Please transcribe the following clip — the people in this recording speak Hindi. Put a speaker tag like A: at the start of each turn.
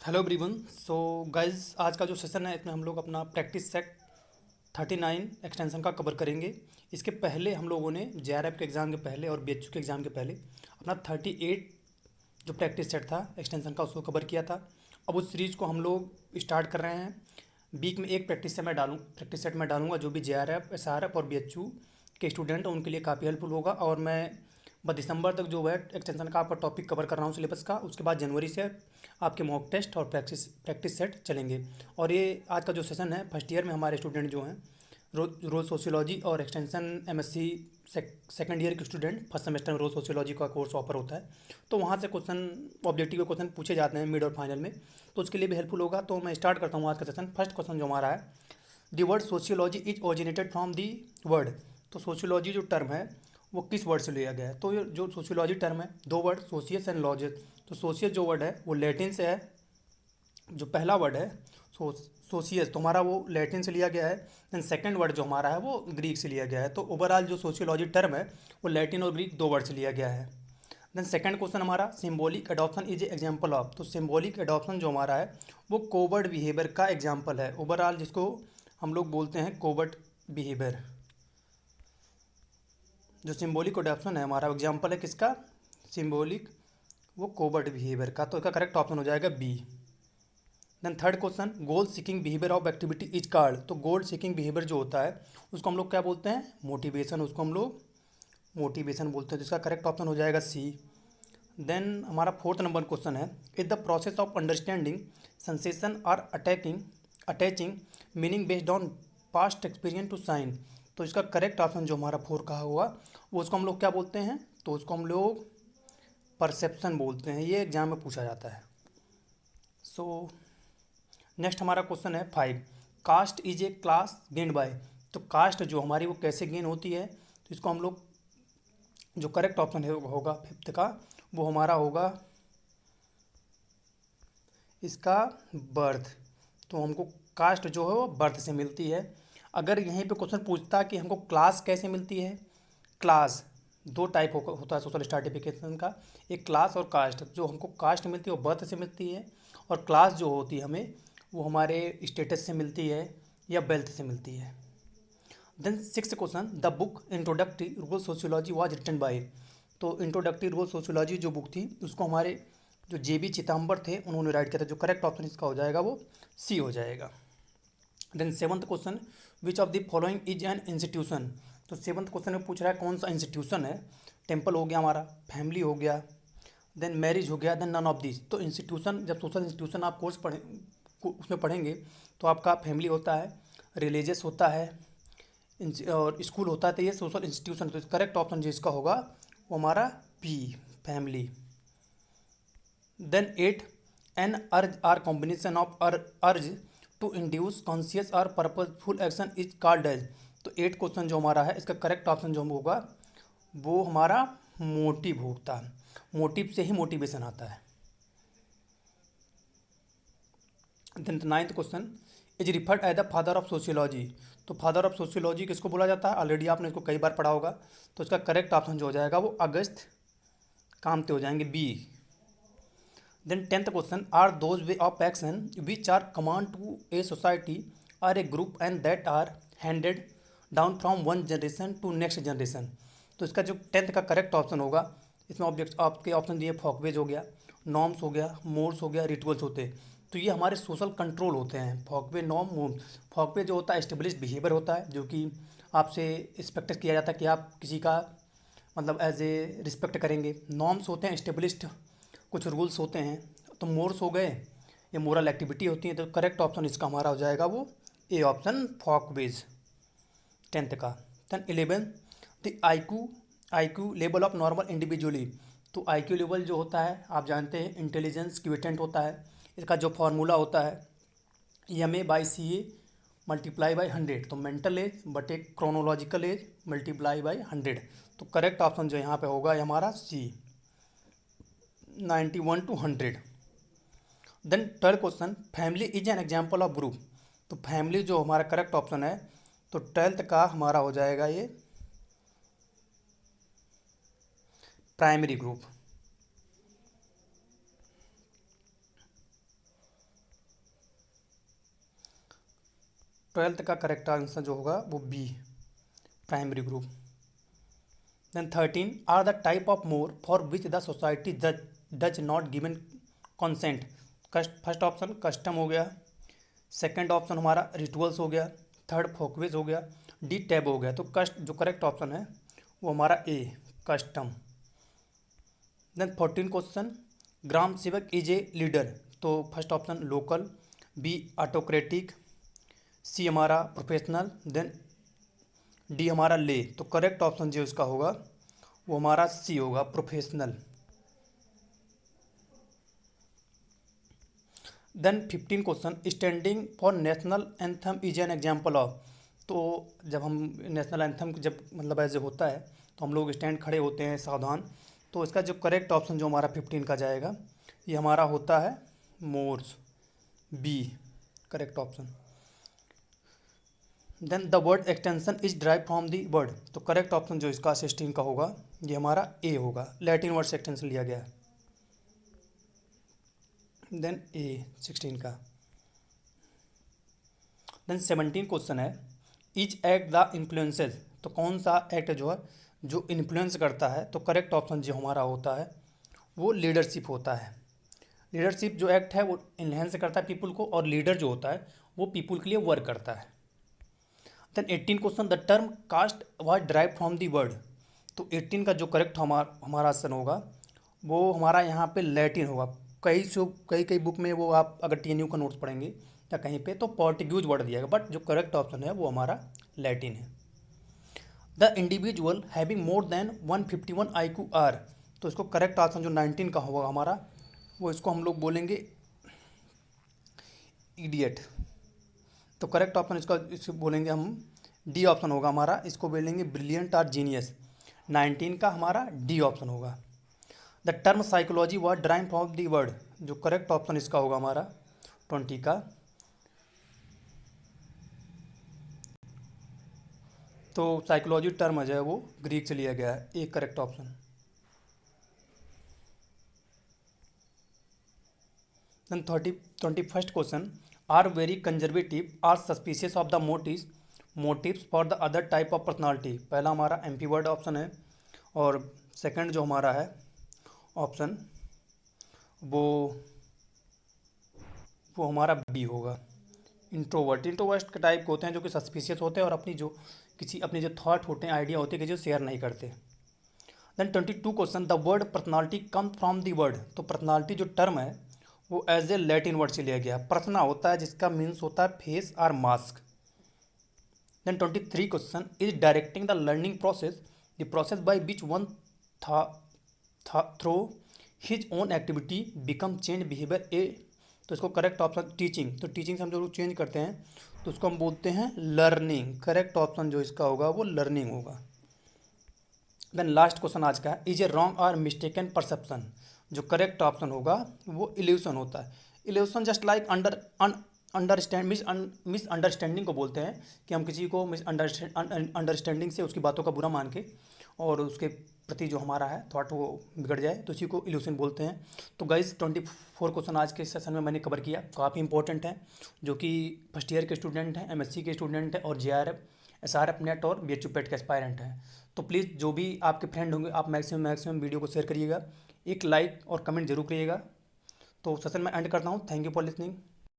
A: Hello everyone. सो गाइस, आज का जो सेशन है इसमें हम लोग अपना प्रैक्टिस सेट 39 एक्सटेंशन का कवर करेंगे। इसके पहले हम लोगों ने जेआरएफ के एग्ज़ाम के पहले और बीएचयू के एग्ज़ाम के पहले अपना 38 जो प्रैक्टिस सेट था एक्सटेंशन का उसको कवर किया था। अब उस सीरीज़ को हम लोग स्टार्ट कर रहे हैं। वीक में एक प्रैक्टिस सेट मैं डालूंगा जो भी जेआरएफ, एसआरएफ और बीएचयू के स्टूडेंट हैं उनके लिए काफ़ी हेल्पफुल होगा। और मैं बस दिसंबर तक जो है एक्सटेंशन का आपका टॉपिक कवर कर रहा हूँ सिलेबस का। उसके बाद जनवरी से आपके मॉक टेस्ट और प्रैक्टिस सेट चलेंगे। और ये आज का जो सेशन है, फर्स्ट ईयर में हमारे स्टूडेंट जो हैं रोज़ सोशियोलॉजी और एक्सटेंशन एमएससी सेकंड ईयर के स्टूडेंट फर्स्ट सेमेस्टर में रोज़ सोशियोलॉजी का कोर्स ऑफर होता है, तो वहाँ से क्वेश्चन ऑब्जेक्टिव के क्वेश्चन पूछे जाते हैं मिड और फाइनल में, तो उसके लिए भी हेल्पफुल होगा। तो मैं स्टार्ट करता हूँ आज का सेशन। फर्स्ट क्वेश्चन जो हमारा है, the word sociology is originated from the word. तो सोशियोलॉजी जो टर्म है वो किस वर्ड से लिया गया है? तो ये जो सोशियोलॉजी टर्म है, दो वर्ड सोशियस एंड लॉजिस। तो सोशियस जो वर्ड है वो लैटिन से है। जो पहला वर्ड है सोशियस, तो हमारा वो लैटिन से लिया गया है। देन सेकंड वर्ड जो हमारा है वो ग्रीक से लिया गया है। तो ओवरऑल जो सोशियोलॉजी टर्म है वो लैटिन और ग्रीक दो वर्ड से लिया गया है। देन सेकंड क्वेश्चन हमारा, symbolic adoption is a example of. तो सिंबॉलिक एडॉप्शन जो हमारा है वो कोवर्ट बिहेवियर का एग्जाम्पल है। ओवरऑल जिसको हम लोग बोलते हैं कोवर्ट बिहेवियर। जो सिंबॉलिक एडॉप्शन है हमारा एग्जाम्पल है किसका? सिंबॉलिक वो कोवर्ट बिहेवियर का। तो इसका करेक्ट ऑप्शन हो जाएगा B. Then third question, goal seeking behaviour of activity is called. तो गोल सीकिंग बिहेवियर जो होता है उसको हम लोग क्या बोलते हैं? मोटिवेशन। उसको हम लोग मोटिवेशन बोलते हैं। तो इसका करेक्ट ऑप्शन हो जाएगा सी। देन हमारा फोर्थ नंबर क्वेश्चन है, is the process of understanding sensation और attaching meaning based on past experience to sign. तो इसका करेक्ट ऑप्शन जो हमारा फोर का हुआ वो उसको हम लोग क्या बोलते हैं? तो उसको हम लोग परसेप्शन बोलते हैं। ये एग्जाम में पूछा जाता है। सो नेक्स्ट हमारा क्वेश्चन है 5, caste is a class gained by. तो कास्ट जो हमारी वो कैसे गेन होती है? तो इसको हम लोग जो करेक्ट ऑप्शन है होगा फिफ्थ का, वो हमारा होगा इसका बर्थ। तो हमको कास्ट जो है वो बर्थ से मिलती है। अगर यहीं पे क्वेश्चन पूछता कि हमको क्लास कैसे मिलती है, क्लास दो टाइप होता है सोशल स्ट्रैटिफिकेशन का, एक क्लास और कास्ट। जो हमको कास्ट मिलती है वो बर्थ से मिलती है, और क्लास जो होती है हमें वो हमारे स्टेटस से मिलती है या वेल्थ से मिलती है। Then six question, the book introductory rural sociology was written by. तो इंट्रोडक्टरी रूरल सोशियोलॉजी जो बुक थी उसको हमारे जो जेबी चिदम्बर थे उन्होंने राइट किया था। जो करेक्ट ऑप्शन इसका हो जाएगा वो सी हो जाएगा। Then seventh question, which of the following is an institution. तो सेवन्थ क्वेश्चन में पूछ रहा है कौन सा इंस्टीट्यूशन है। टेम्पल हो गया हमारा, फैमिली हो गया, देन मैरिज हो गया, देन नन ऑफ दिस। तो इंस्टीट्यूशन, जब सोशल इंस्टीट्यूशन आप कोर्स उसमें पढ़ेंगे तो आपका फैमिली होता है, रिलीजियस होता है और स्कूल होता है। तो ये सोशल इंस्टीट्यूशन। तो करेक्ट ऑप्शन जो इसका होगा वो हमारा P, family. Then 8, an urge or combination of urge to induce conscious और purposeful action is called age. तो 8 क्वेश्चन जो हमारा है इसका करेक्ट ऑप्शन जो होगा वो हमारा मोटिव होता है। मोटिव से ही मोटिवेशन आता है। Then ninth question, is referred as the father of sociology. तो फादर ऑफ सोशियोलॉजी किसको बोला जाता है? ऑलरेडी आपने इसको कई बार पढ़ा होगा। तो इसका करेक्ट ऑप्शन जो हो जाएगा वो अगस्त कामते हो जाएंगे, B. Then tenth question, are those ways of action which are command to a society or a group and that are handed down from one generation to next generation. तो इसका जो टेंथ का करेक्ट ऑप्शन होगा, इसमें ऑब्जेक्ट आपके ऑप्शन दिए फॉकवेज हो गया, नॉर्म्स हो गया, मोड्स हो गया, रिचुअल्स होते हैं। तो ये हमारे सोशल कंट्रोल होते हैं, फॉकवे, नॉर्म, मोड। फॉकवे जो होता है एस्टेब्लिश्ड बिहेवियर होता है, जो कि आपसे एक्सपेक्ट किया जाता है कि आप किसी का मतलब एज ए रिस्पेक्ट करेंगे। नॉर्म्स होते हैं एस्टेब्लिश्ड, कुछ रूल्स होते हैं। तो मोर्स हो गए, ये मोरल एक्टिविटी होती है। तो करेक्ट ऑप्शन इसका हमारा हो जाएगा वो ए ऑप्शन, फॉकवेज, टेंथ का। देन 11, the I Q level of normal individually. तो आई क्यू लेवल जो होता है आप जानते हैं इंटेलिजेंस क्विटेंट होता है। इसका जो फॉर्मूला होता है MA/CA मल्टीप्लाई बाई 100। तो मेंटल एज बटे क्रोनोलॉजिकल एज मल्टीप्लाई बाई 100। तो करेक्ट ऑप्शन जो यहाँ पे होगा ये हमारा C, 91 to 100। Then 12 question, family is an example of group. तो फैमिली जो हमारा करेक्ट ऑप्शन है, तो 12th का हमारा हो जाएगा ये प्राइमरी ग्रुप। 12th का करेक्ट आंसर जो होगा वो B, primary group. Then 13 are the type of mores for which the society does not given consent. First option custom हो गया, सेकंड ऑप्शन हमारा रिचुअल्स हो गया, थर्ड फोकवेज हो गया, डी टैब हो गया। तो कस्ट जो करेक्ट ऑप्शन है वो हमारा A, custom. Then 14 question gram sevak is a leader. तो first option local, B autocratic, C हमारा प्रोफेशनल, देन डी हमारा ले। तो करेक्ट ऑप्शन जो इसका होगा वो हमारा सी होगा, professional. Then 15 question standing for national anthem is an example of. तो जब हम नेशनल एंथम जब मतलब ऐसे होता है तो हम लोग स्टैंड खड़े होते हैं सावधान। तो इसका जो करेक्ट ऑप्शन जो हमारा 15 का जाएगा ये हमारा होता है mores, B correct option. Then the word extension is drive from the word. तो करेक्ट ऑप्शन जो इसका 16 का होगा ये हमारा ए होगा, लैटिन वर्ड से एक्सटेंशन लिया गया है। देन ए 16 का। देन 17 क्वेश्चन है इज एक्ट द इन्फ्लुएंसेज। तो कौन सा एक्ट जो है जो इन्फ्लुएंस करता है। तो करेक्ट ऑप्शन जो हमारा होता है वो लीडरशिप होता है। लीडरशिप जो एक्ट है वो इन्हेंस करता है पीपल को, और लीडर जो होता है वो पीपल के लिए वर्क करता है। Then 18 question the term caste was drive from the word. तो 18 का जो करेक्ट हमारा आंसर होगा वो हमारा यहाँ पे लैटिन होगा। कई बुक में वो आप अगर TNU का नोट्स पढ़ेंगे या कहीं पे तो पोर्टुगीज वर्ड दिया गया, बट जो करेक्ट ऑप्शन है वो हमारा लैटिन है। The individual having more than 151 IQ/r। तो इसको करेक्ट ऑप्शन जो 19 का होगा हमारा वो इसको हम लोग बोलेंगे इडियट। तो करेक्ट ऑप्शन इसको बोलेंगे हम डी ऑप्शन होगा हमारा, इसको बोलेंगे ब्रिलियंट और जीनियस। 19 का हमारा डी ऑप्शन होगा। The term psychology word drive from the word. जो करेक्ट ऑप्शन इसका होगा हमारा 20 का। तो साइकोलॉजी टर्म जो है वो ग्रीक से लिया गया है, एक correct option. Then 21st question are very conservative or suspicious of the motives for the other type of personality. पहला हमारा MP वर्ड ऑप्शन है, और सेकंड जो हमारा है ऑप्शन वो हमारा बी होगा, इंट्रोवर्ट के टाइप होते हैं जो कि सस्पिशियस होते हैं और अपनी जो थॉट होते हैं, आइडिया होते हैं कि जो शेयर नहीं करते। Then 22 question the word personality come from the word. तो पर्सनालिटी जो टर्म है वो एज ए लैटिन वर्ड से लिया गया है। पर्सना होता है जिसका मीन्स होता है फेस और mask. Then 23 question is directing the learning process the process by which one throw his own activity become change behaviour A. तो इसको करेक्ट ऑप्शन टीचिंग। तो टीचिंग से हम जो चेंज करते हैं तो उसको हम बोलते हैं लर्निंग। करेक्ट ऑप्शन जो इसका होगा वो लर्निंग होगा। देन लास्ट क्वेश्चन आज का है इज ए रॉन्ग और मिस्टेकन परसेप्शन। जो करेक्ट ऑप्शन होगा वो इल्यूशन होता है। इल्यूशन जस्ट लाइक मिसअंडरस्टैंडिंग को बोलते हैं कि हम किसी को अंडरस्टैंडिंग से उसकी बातों का बुरा मान के और उसके प्रति जो हमारा है थॉट वो बिगड़ जाए, तो उसी को इल्यूशन बोलते हैं। तो गाइस 24 क्वेश्चन आज के सेशन में मैंने कवर किया, काफ़ी इंपॉर्टेंट है, जो कि फर्स्ट ईयर के स्टूडेंट हैं, MSc के स्टूडेंट हैं, और JRF SRF नेट और BHU पेट के एस्पायरेंट हैं। तो प्लीज़ जो भी आपके फ्रेंड होंगे आप मैक्सिमम वीडियो को शेयर करिएगा, एक लाइक और कमेंट जरूर करिएगा। तो सेशन में एंड करता हूँ। Thank you for listening.